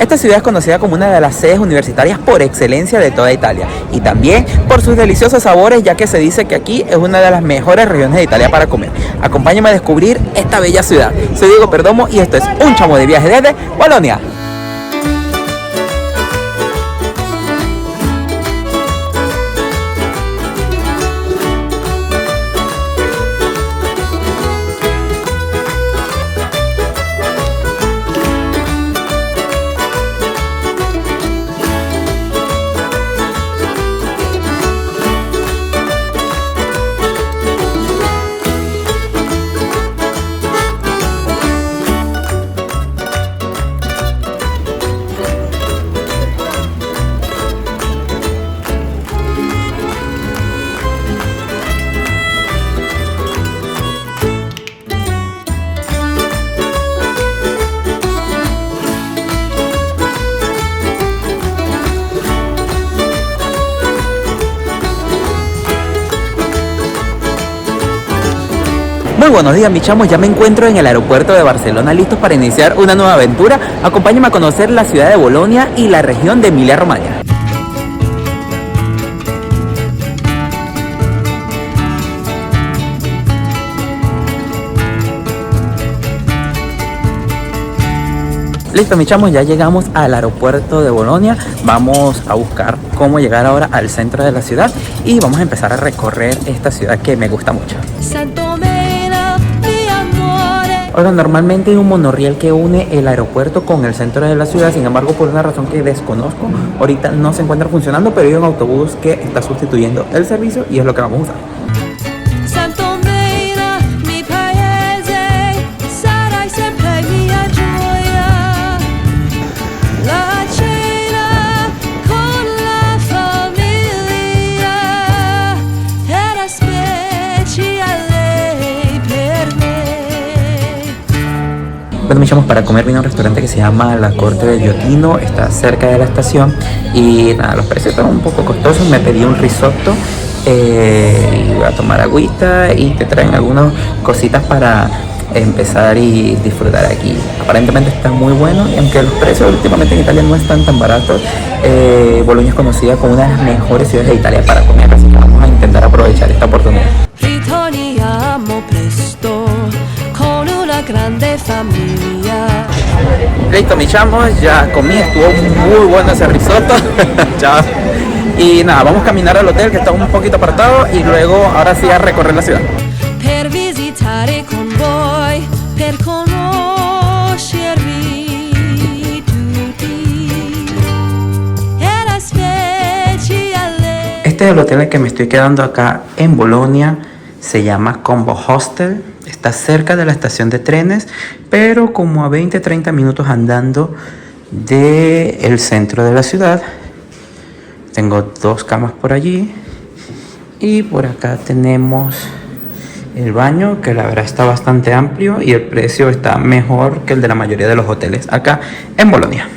Esta ciudad es conocida como una de las sedes universitarias por excelencia de toda Italia y también por sus deliciosos sabores, ya que se dice que aquí es una de las mejores regiones de Italia para comer. Acompáñame a descubrir esta bella ciudad. Soy Diego Perdomo y esto es Un Chamo de Viaje desde Bolonia. Muy buenos días, mis chamos, ya me encuentro en el aeropuerto de Barcelona listos para iniciar una nueva aventura. Acompáñenme a conocer la ciudad de Bolonia y la región de Emilia-Romagna. Listo, mis chamos, ya llegamos al aeropuerto de Bolonia. Vamos a buscar cómo llegar ahora al centro de la ciudad y vamos a empezar a recorrer esta ciudad que me gusta mucho. Oigan, normalmente hay un monorriel que une el aeropuerto con el centro de la ciudad, sin embargo, por una razón que desconozco, ahorita no se encuentra funcionando, pero hay un autobús que está sustituyendo el servicio y es lo que vamos a usar. Bueno, me llamo para comer, vine a un restaurante que se llama La Corte del Giottino, está cerca de la estación y nada, los precios están un poco costosos. Me pedí un risotto y voy a tomar agüita y te traen algunas cositas para empezar y disfrutar aquí. Aparentemente está muy bueno y aunque los precios últimamente en Italia no están tan baratos, Bolonia es conocida como una de las mejores ciudades de Italia para comer, así que vamos a intentar aprovechar esta oportunidad. Grande familia. Listo, mis chamos, ya comí, estuvo muy bueno ese risotto. Chao. Y nada, vamos a caminar al hotel que está un poquito apartado y luego ahora sí a recorrer la ciudad. Per visitare con voi, per conoscervi tutti. Este es el hotel en el que me estoy quedando acá en Bolonia, se llama Combo Hostel. Está cerca de la estación de trenes, pero como a 20-30 minutos andando del centro de la ciudad. Tengo 2 camas por allí y por acá tenemos el baño, que la verdad está bastante amplio y el precio está mejor que el de la mayoría de los hoteles acá en Bolonia.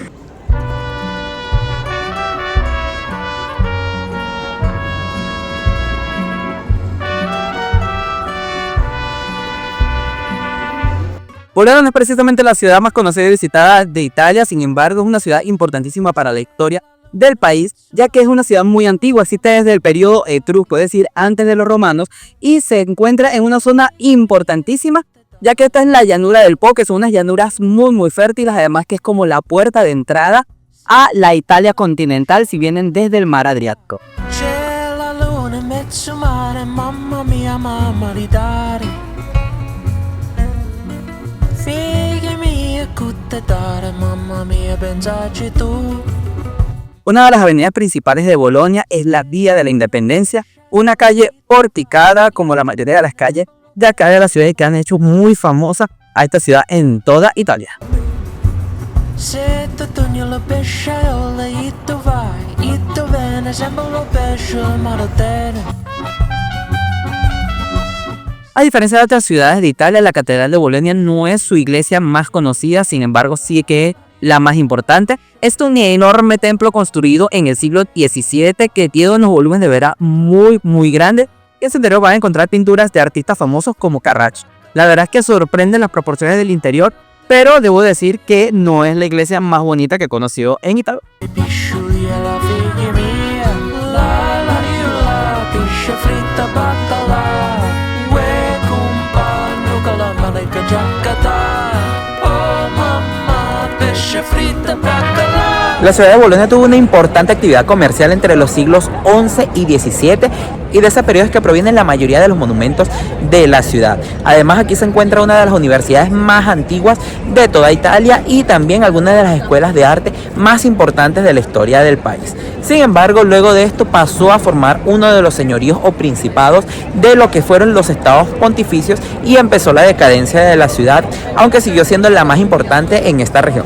Bolonia no es precisamente la ciudad más conocida y visitada de Italia, sin embargo es una ciudad importantísima para la historia del país, ya que es una ciudad muy antigua, existe desde el periodo etrusco, es decir, antes de los romanos, y se encuentra en una zona importantísima, ya que esta es la llanura del Po, que son unas llanuras muy fértiles, además que es como la puerta de entrada a la Italia continental si vienen desde el mar Adriático. Una de las avenidas principales de Bolonia es la Vía de la Independencia, una calle porticada como la mayoría de las calles de acá de la ciudad y que han hecho muy famosa a esta ciudad en toda Italia. A diferencia de otras ciudades de Italia, la Catedral de Bolonia no es su iglesia más conocida, sin embargo sí que es la más importante. Es un enorme templo construido en el siglo XVII que tiene unos volúmenes de verdad muy grandes. Y en su interior van a encontrar pinturas de artistas famosos como Carraccio. La verdad es que sorprenden las proporciones del interior pero debo decir que no es la iglesia más bonita que he conocido en Italia. La ciudad de Bolonia tuvo una importante actividad comercial entre los siglos XI y XVII, y de ese periodo es que provienen la mayoría de los monumentos de la ciudad. Además, aquí se encuentra una de las universidades más antiguas de toda Italia y también algunas de las escuelas de arte más importantes de la historia del país. Sin embargo, luego de esto pasó a formar uno de los señoríos o principados de lo que fueron los estados pontificios y empezó la decadencia de la ciudad, aunque siguió siendo la más importante en esta región.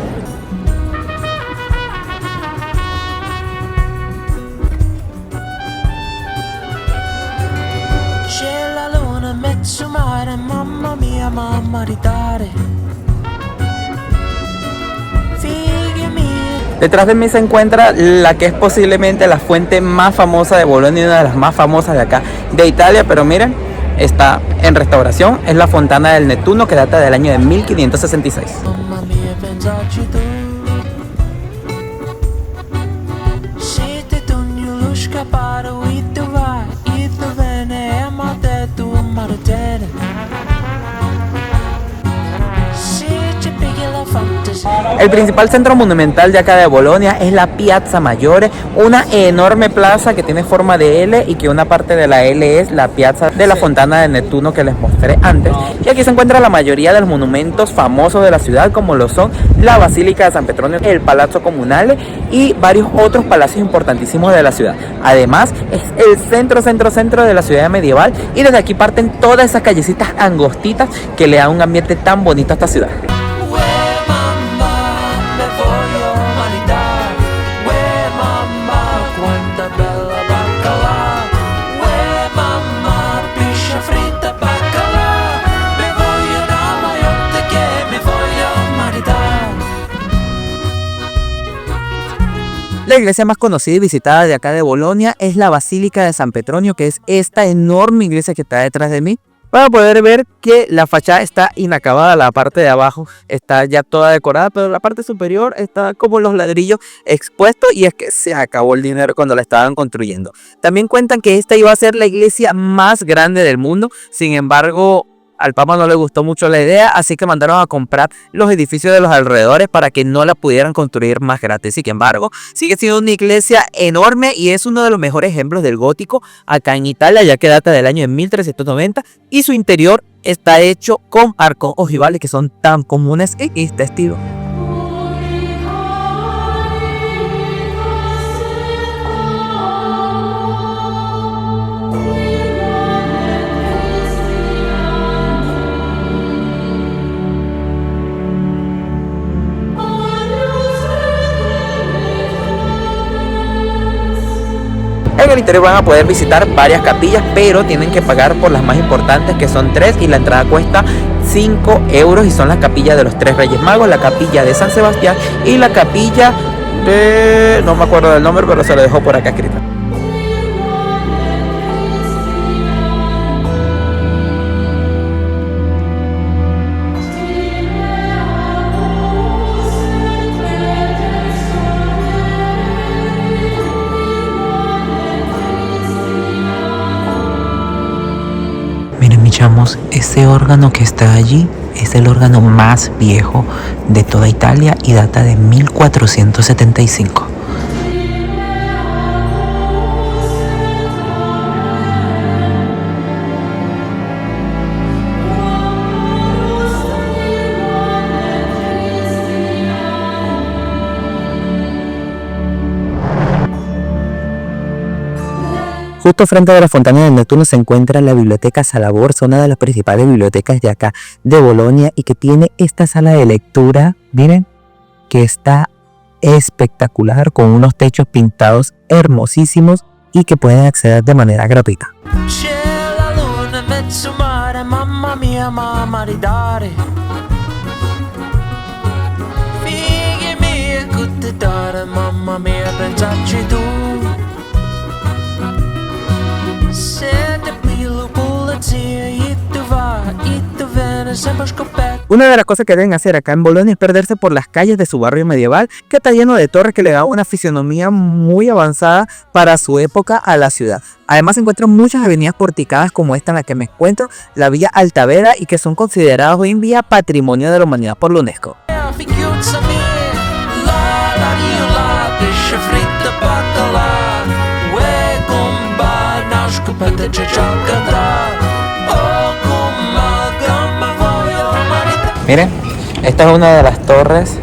Detrás de mí se encuentra la que es posiblemente la fuente más famosa de Bolonia y una de las más famosas de acá de Italia, pero miren, está en restauración. Es la Fontana del Nettuno, que data del año de 1566. El principal centro monumental de acá de Bolonia es la Piazza Maggiore, una enorme plaza que tiene forma de L y que una parte de la L es la piazza de la Fontana del Nettuno que les mostré antes. Y aquí se encuentra la mayoría de los monumentos famosos de la ciudad, como lo son la Basílica de San Petronio, el Palazzo Comunale y varios otros palacios importantísimos de la ciudad. Además, es el centro de la ciudad medieval, y desde aquí parten todas esas callecitas angostitas que le dan un ambiente tan bonito a esta ciudad. La iglesia más conocida y visitada de acá de Bolonia es la Basílica de San Petronio, que es esta enorme iglesia que está detrás de mí. Para poder ver que la fachada está inacabada, la parte de abajo está ya toda decorada, pero la parte superior está como los ladrillos expuestos, y es que se acabó el dinero cuando la estaban construyendo. También cuentan que esta iba a ser la iglesia más grande del mundo, sin embargo al Papa no le gustó mucho la idea, así que mandaron a comprar los edificios de los alrededores para que no la pudieran construir más gratis. Sin embargo, sigue siendo una iglesia enorme y es uno de los mejores ejemplos del gótico acá en Italia, ya que data del año de 1390, y su interior está hecho con arcos ojivales que son tan comunes en este estilo. En el interior van a poder visitar varias capillas, pero tienen que pagar por las más importantes, que son 3, y la entrada cuesta 5 euros, y son las capillas de los 3 Reyes Magos, la capilla de San Sebastián y la capilla de... no me acuerdo del nombre, pero se lo dejo por acá escrito. Miren, mis chamos, ese órgano que está allí es el órgano más viejo de toda Italia y data de 1475. Justo frente a la Fontana del Nettuno se encuentra la Biblioteca Sala Borsa, una de las principales bibliotecas de acá de Bolonia, y que tiene esta sala de lectura, miren, que está espectacular, con unos techos pintados hermosísimos y que pueden acceder de manera gratuita. Una de las cosas que deben hacer acá en Bolonia es perderse por las calles de su barrio medieval, que está lleno de torres que le da una fisionomía muy avanzada para su época a la ciudad. Además se encuentran muchas avenidas porticadas como esta en la que me encuentro, la Vía Altavera, y que son consideradas hoy en día Patrimonio de la Humanidad por la UNESCO. Miren, esta es una de las torres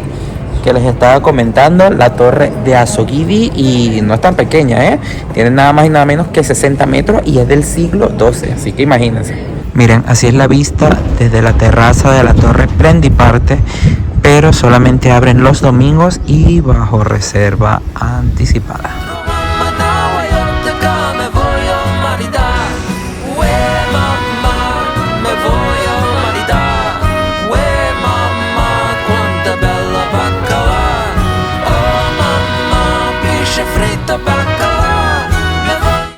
que les estaba comentando, la torre de Azogidi, y no es tan pequeña, tiene nada más y nada menos que 60 metros y es del siglo XII, así que imagínense. Miren, así es la vista desde la terraza de la torre Prendiparte, pero solamente abren los domingos y bajo reserva anticipada.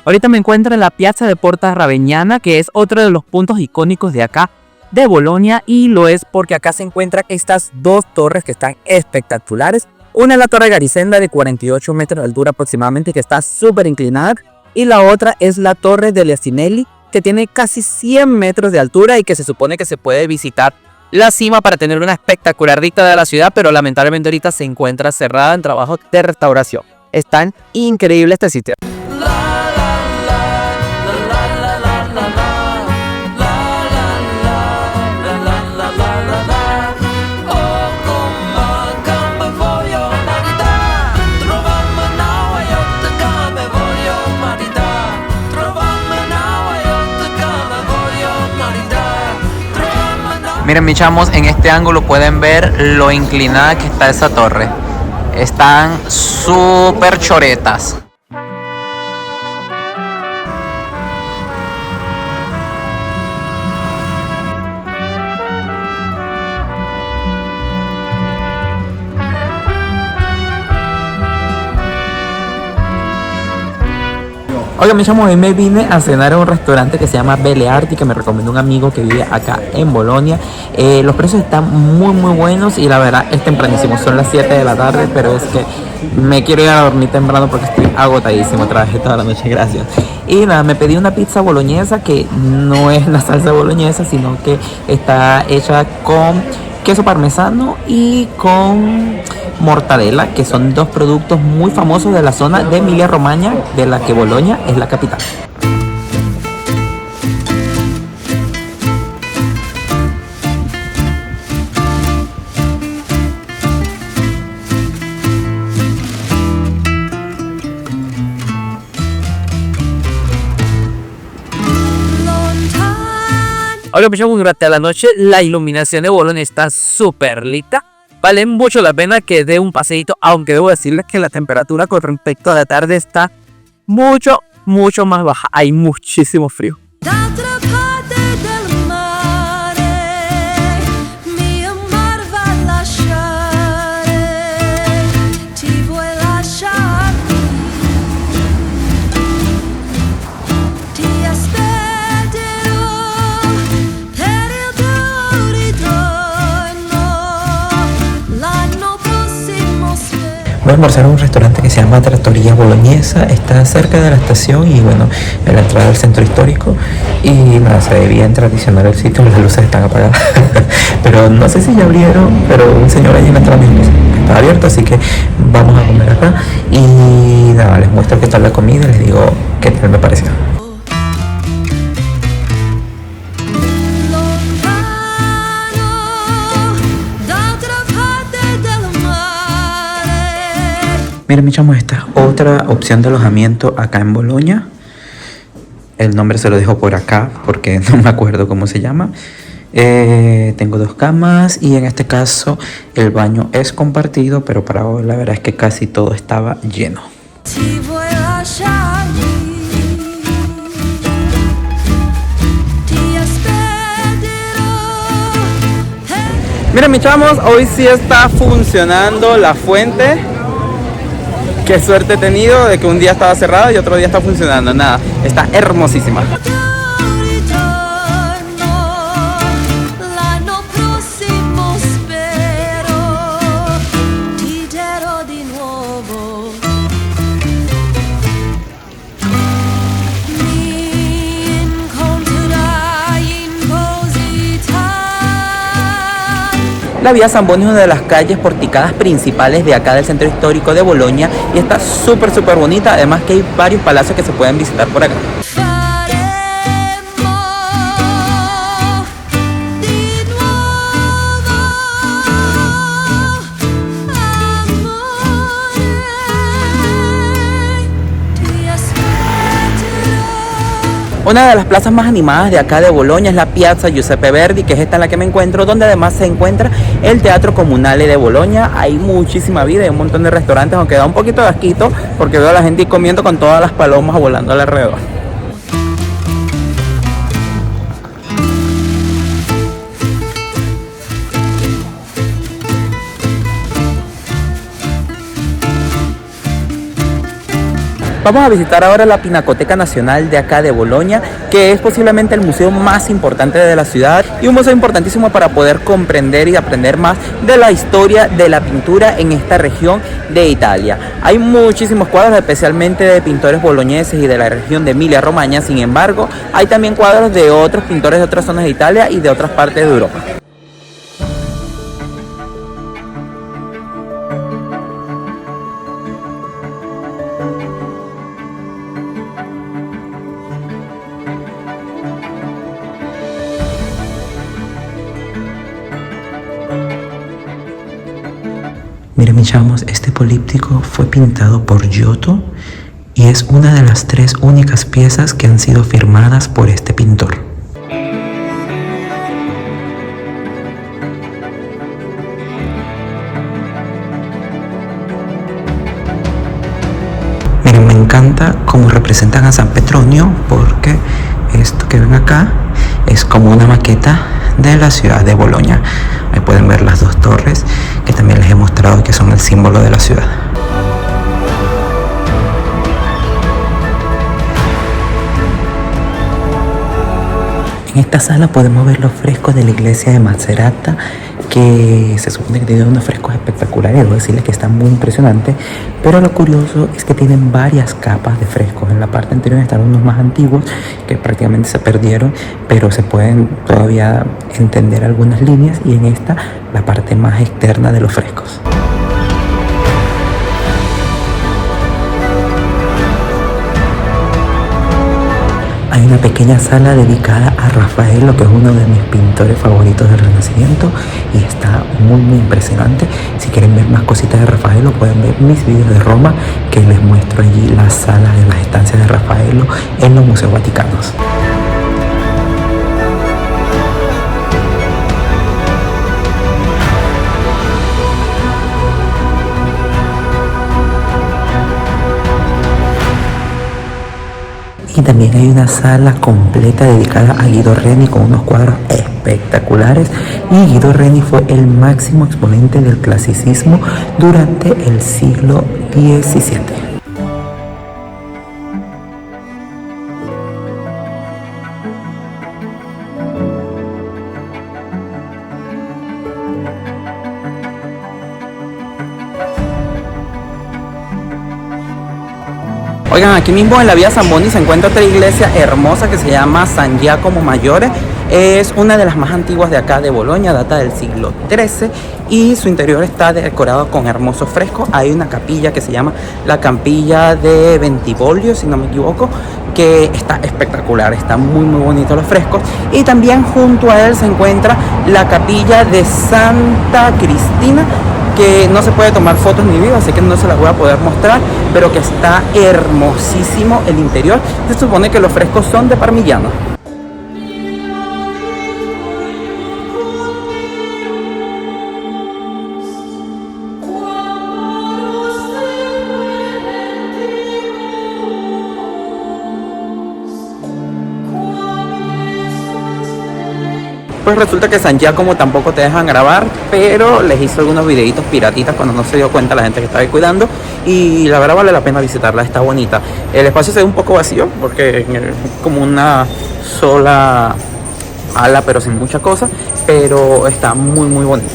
Ahorita me encuentro en la Piazza de Porta Ravegnana, que es otro de los puntos icónicos de acá, de Bolonia, y lo es porque acá se encuentran estas dos torres que están espectaculares. Una es la Torre Garisenda de 48 metros de altura aproximadamente, que está súper inclinada, y la otra es la Torre de Asinelli, que tiene casi 100 metros de altura y que se supone que se puede visitar la cima para tener una espectacular vista de la ciudad, pero lamentablemente ahorita se encuentra cerrada en trabajos de restauración. Es tan increíble este sitio. Miren mis chamos, en este ángulo pueden ver lo inclinada que está esa torre. Están súper choretas. Oigan, mis chamos, hoy me vine a cenar a un restaurante que se llama Belle Arti, que me recomendó un amigo que vive acá en Bolonia. Los precios están muy buenos y la verdad es tempranísimo, son las 7 de la tarde, pero es que me quiero ir a dormir temprano porque estoy agotadísimo, trabajé toda la noche, gracias. Y nada, me pedí una pizza boloñesa que no es la salsa boloñesa, sino que está hecha con queso parmesano y con mortadela, que son dos productos muy famosos de la zona de Emilia Romagna, de la que Bolonia es la capital. Ahora empezamos durante la noche. La iluminación de Bolonia está súper linda. Vale mucho la pena que dé un paseíto, aunque debo decirles que la temperatura con respecto a la tarde está mucho más baja. Hay muchísimo frío. Voy a almorzar en un restaurante que se llama Trattoria Bolognesa, está cerca de la estación y bueno, en la entrada del centro histórico, y nada, se ve bien tradicional el sitio, las luces están apagadas, pero no sé si ya abrieron, pero un señor allí en la entrada me dice que está abierto, así que vamos a comer acá y nada, les muestro qué tal la comida y les digo qué tal me pareció. Miren, mi chamo, esta es otra opción de alojamiento acá en Bolonia. El nombre se lo dejo por acá porque no me acuerdo cómo se llama. Tengo dos camas y en este caso el baño es compartido, pero para hoy la verdad es que casi todo estaba lleno. Miren, mis chamos, hoy sí está funcionando la fuente. Qué suerte he tenido de que un día estaba cerrado y otro día está funcionando. Nada, está hermosísima. La vía Zamboni es una de las calles porticadas principales de acá del centro histórico de Bolonia y está súper bonita, además que hay varios palacios que se pueden visitar por acá. Una de las plazas más animadas de acá de Bolonia es la Piazza Giuseppe Verdi, que es esta en la que me encuentro, donde además se encuentra el Teatro Comunale de Bolonia. Hay muchísima vida, hay un montón de restaurantes, aunque da un poquito de asquito porque veo a la gente comiendo con todas las palomas volando alrededor. Vamos a visitar ahora la Pinacoteca Nacional de acá de Bolonia, que es posiblemente el museo más importante de la ciudad y un museo importantísimo para poder comprender y aprender más de la historia de la pintura en esta región de Italia. Hay muchísimos cuadros, especialmente de pintores boloñeses y de la región de Emilia-Romagna. Sin embargo, hay también cuadros de otros pintores de otras zonas de Italia y de otras partes de Europa. Miren mis chamos, este políptico fue pintado por Giotto y es una de las 3 únicas piezas que han sido firmadas por este pintor. Miren, me encanta cómo representan a San Petronio, porque esto que ven acá es como una maqueta de la ciudad de Bolonia. Ahí pueden ver las 2 torres que también les he mostrado que son el símbolo de la ciudad. En esta sala podemos ver los frescos de la iglesia de Macerata, que se supone que tienen unos frescos espectaculares. Debo decirles que están muy impresionantes, pero lo curioso es que tienen varias capas de frescos. En la parte anterior están unos más antiguos que prácticamente se perdieron, pero se pueden todavía entender algunas líneas, y en esta la parte más externa de los frescos. Hay una pequeña sala dedicada a Rafael, que es uno de mis pintores favoritos del Renacimiento, y está muy impresionante. Si quieren ver más cositas de Rafael, pueden ver mis videos de Roma, que les muestro allí las salas de las estancias de Rafael en los museos vaticanos. Y también hay una sala completa dedicada a Guido Reni con unos cuadros espectaculares. Y Guido Reni fue el máximo exponente del clasicismo durante el siglo XVII. Oigan, aquí mismo en la vía Zamboni se encuentra otra iglesia hermosa que se llama San Giacomo Maggiore. Es una de las más antiguas de acá de Bolonia, data del siglo XIII, y su interior está decorado con hermosos frescos. Hay una capilla que se llama la Capilla de Bentivoglio, si no me equivoco, que está espectacular, están muy bonitos los frescos. Y también junto a él se encuentra la capilla de Santa Cristina, que no se puede tomar fotos ni video, así que no se las voy a poder mostrar, pero que está hermosísimo el interior. Se supone que los frescos son de Parmigiano. Pues resulta que San Giacomo tampoco te dejan grabar, pero les hice algunos videitos piratitas cuando no se dio cuenta la gente que estaba ahí cuidando, y la verdad vale la pena visitarla, está bonita. El espacio se ve un poco vacío porque es como una sola ala pero sin mucha cosa, pero está muy bonito.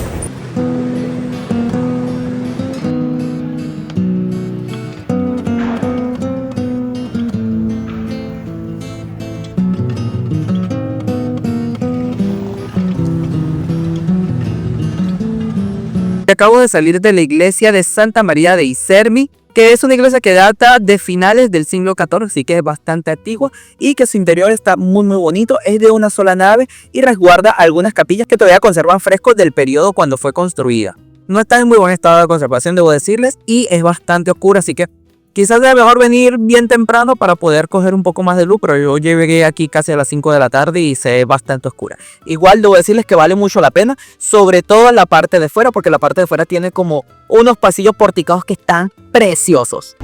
Acabo de salir de la iglesia de Santa María de Isermi, que es una iglesia que data de finales del siglo XIV, así que es bastante antigua y que su interior está muy bonito. Es de una sola nave y resguarda algunas capillas que todavía conservan frescos del periodo cuando fue construida. No está en muy buen estado de conservación, debo decirles, y es bastante oscura, así que quizás sea mejor venir bien temprano para poder coger un poco más de luz, pero yo llegué aquí casi a las 5 de la tarde y se ve bastante oscura. Igual debo decirles que vale mucho la pena, sobre todo en la parte de fuera, porque la parte de fuera tiene como unos pasillos porticados que están preciosos.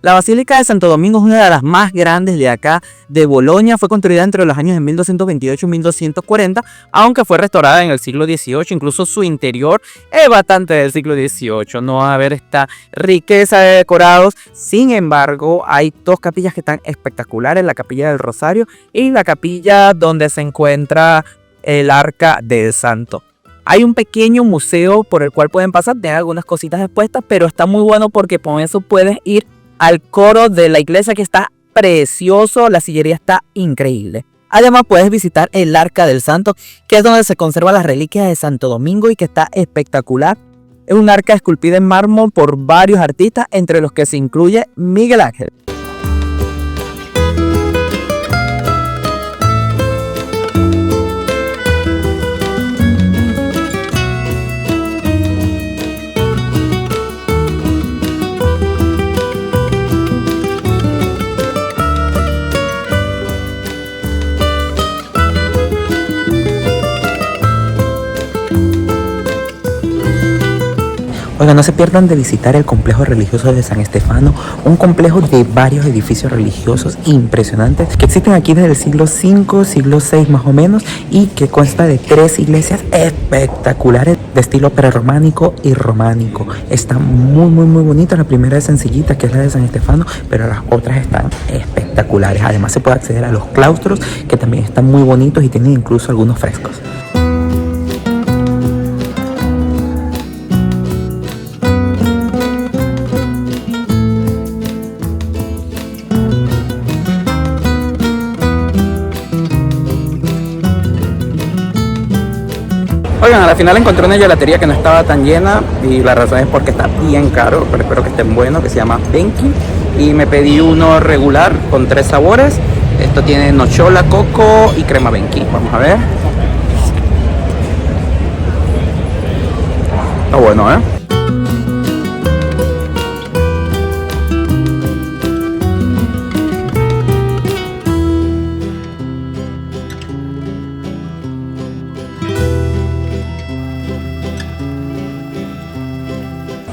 La Basílica de Santo Domingo es una de las más grandes de acá de Bolonia. Fue construida entre los años de 1228 y 1240, aunque fue restaurada en el siglo XVIII. Incluso su interior es bastante del siglo XVIII. No va a haber esta riqueza de decorados. Sin embargo, hay dos capillas que están espectaculares: la capilla del Rosario y la capilla donde se encuentra el Arca del Santo. Hay un pequeño museo por el cual pueden pasar, tiene algunas cositas expuestas, pero está muy bueno porque con eso puedes ir al coro de la iglesia, que está precioso, la sillería está increíble. Además puedes visitar el Arca del Santo, que es donde se conservan las reliquias de Santo Domingo y que está espectacular. Es un arca esculpida en mármol por varios artistas, entre los que se incluye Miguel Ángel. Oigan, no se pierdan de visitar el complejo religioso de San Estefano, un complejo de varios edificios religiosos impresionantes que existen aquí desde el siglo V, siglo VI más o menos, y que consta de 3 iglesias espectaculares de estilo prerrománico y románico. Están muy bonitas. La primera es sencillita, que es la de San Estefano, pero las otras están espectaculares. Además se puede acceder a los claustros, que también están muy bonitos y tienen incluso algunos frescos. Oigan, a la final encontré una gelatería que no estaba tan llena y la razón es porque está bien caro, pero espero que estén buenos, que se llama Benki, y me pedí uno regular con 3 sabores. Esto tiene nochola, coco y crema Benki. Vamos a ver. Está bueno, ¿eh?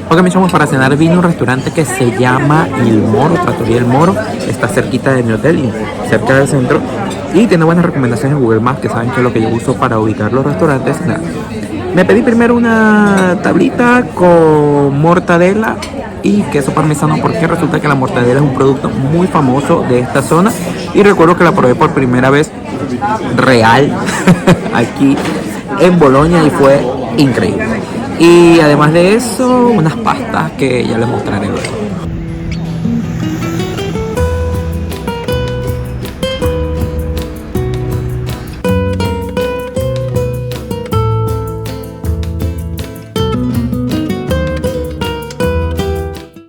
Oigan, mis chavos, para cenar vine a un restaurante que se llama El Moro, Trattoria El Moro. Está cerquita de mi hotel y cerca del centro. Y tiene buenas recomendaciones en Google Maps, que saben que es lo que yo uso para ubicar los restaurantes. Nada. Me pedí primero una tablita con mortadela y queso parmesano, porque resulta que la mortadela es un producto muy famoso de esta zona. Y recuerdo que la probé por primera vez real aquí en Bolonia y fue increíble. Y además de eso, unas pastas que ya les mostraré luego.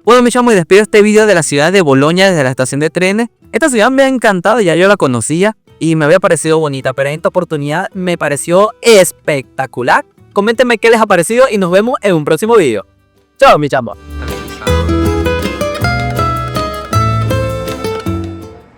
Bueno, me llamo y despido este video de la ciudad de Bolonia desde la estación de trenes. Esta ciudad me ha encantado, ya yo la conocía y me había parecido bonita, pero en esta oportunidad me pareció espectacular. Coméntenme qué les ha parecido y nos vemos en un próximo video. Chao, mi chamo.